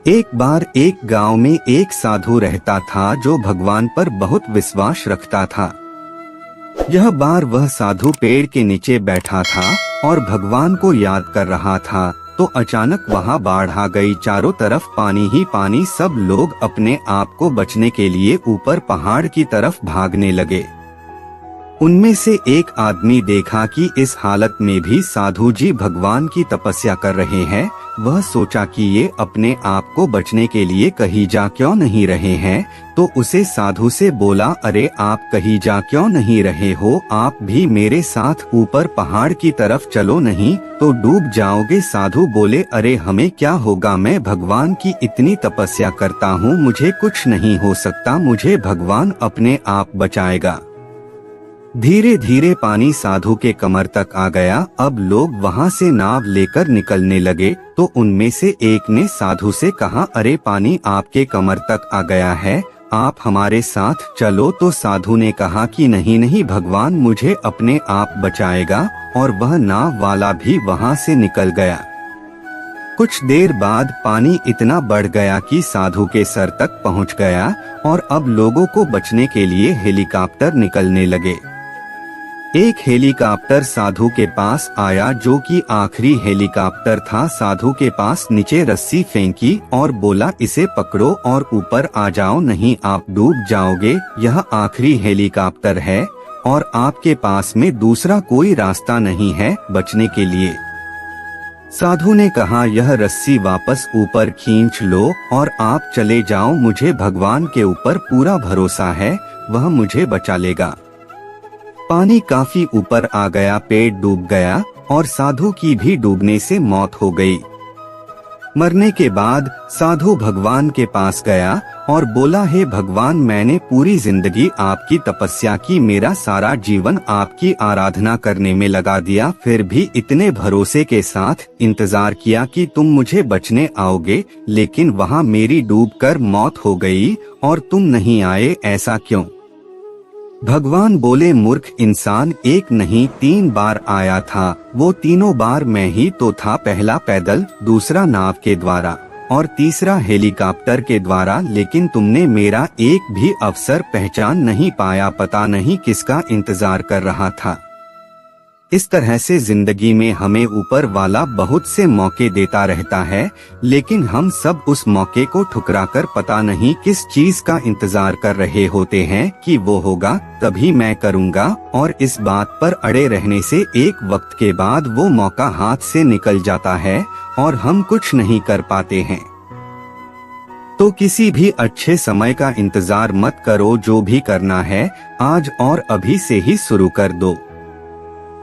एक बार एक गांव में एक साधु रहता था जो भगवान पर बहुत विश्वास रखता था। यह बार वह साधु पेड़ के नीचे बैठा था और भगवान को याद कर रहा था, तो अचानक वहां बाढ़ आ गई। चारों तरफ पानी ही पानी। सब लोग अपने आप को बचने के लिए ऊपर पहाड़ की तरफ भागने लगे। उनमें से एक आदमी देखा कि इस हालत में भी साधु जी भगवान की तपस्या कर रहे हैं। वह सोचा कि ये अपने आप को बचने के लिए कहीं जा क्यों नहीं रहे हैं, तो उसे साधु से बोला, अरे आप कहीं जा क्यों नहीं रहे हो, आप भी मेरे साथ ऊपर पहाड़ की तरफ चलो, नहीं तो डूब जाओगे। साधु बोले, अरे हमें क्या होगा, मैं भगवान की इतनी तपस्या करता हूँ, मुझे कुछ नहीं हो सकता, मुझे भगवान अपने आप बचाएगा। धीरे धीरे पानी साधु के कमर तक आ गया। अब लोग वहां से नाव लेकर निकलने लगे, तो उनमें से एक ने साधु से कहा, अरे पानी आपके कमर तक आ गया है, आप हमारे साथ चलो। तो साधु ने कहा कि नहीं नहीं, भगवान मुझे अपने आप बचाएगा, और वह नाव वाला भी वहां से निकल गया। कुछ देर बाद पानी इतना बढ़ गया कि साधु के सर तक पहुंच गया, और अब लोगों को बचने के लिए हेलीकॉप्टर निकलने लगे। एक हेलीकॉप्टर साधु के पास आया, जो कि आखिरी हेलीकॉप्टर था। साधु के पास नीचे रस्सी फेंकी और बोला, इसे पकड़ो और ऊपर आ जाओ, नहीं आप डूब जाओगे। यह आखिरी हेलीकॉप्टर है और आपके पास में दूसरा कोई रास्ता नहीं है बचने के लिए। साधु ने कहा, यह रस्सी वापस ऊपर खींच लो और आप चले जाओ, मुझे भगवान के ऊपर पूरा भरोसा है, वह मुझे बचा लेगा। पानी काफी ऊपर आ गया, पेड़ डूब गया और साधु की भी डूबने से मौत हो गई। मरने के बाद साधु भगवान के पास गया और बोला, हे भगवान, मैंने पूरी जिंदगी आपकी तपस्या की, मेरा सारा जीवन आपकी आराधना करने में लगा दिया, फिर भी इतने भरोसे के साथ इंतजार किया कि तुम मुझे बचने आओगे, लेकिन वहाँ मेरी डूबकर मौत हो गई और तुम नहीं आए, ऐसा क्यों? भगवान बोले, मूर्ख इंसान, एक नहीं 3 बार आया था, वो तीनों बार मैं ही तो था, पहला पैदल, दूसरा नाव के द्वारा और तीसरा हेलीकॉप्टर के द्वारा, लेकिन तुमने मेरा एक भी अवसर पहचान नहीं पाया, पता नहीं किसका इंतजार कर रहा था। इस तरह से जिंदगी में हमें ऊपर वाला बहुत से मौके देता रहता है, लेकिन हम सब उस मौके को ठुकराकर पता नहीं किस चीज का इंतजार कर रहे होते हैं कि वो होगा तभी मैं करूँगा, और इस बात पर अड़े रहने से एक वक्त के बाद वो मौका हाथ से निकल जाता है और हम कुछ नहीं कर पाते हैं। तो किसी भी अच्छे समय का इंतजार मत करो, जो भी करना है आज और अभी से ही शुरू कर दो।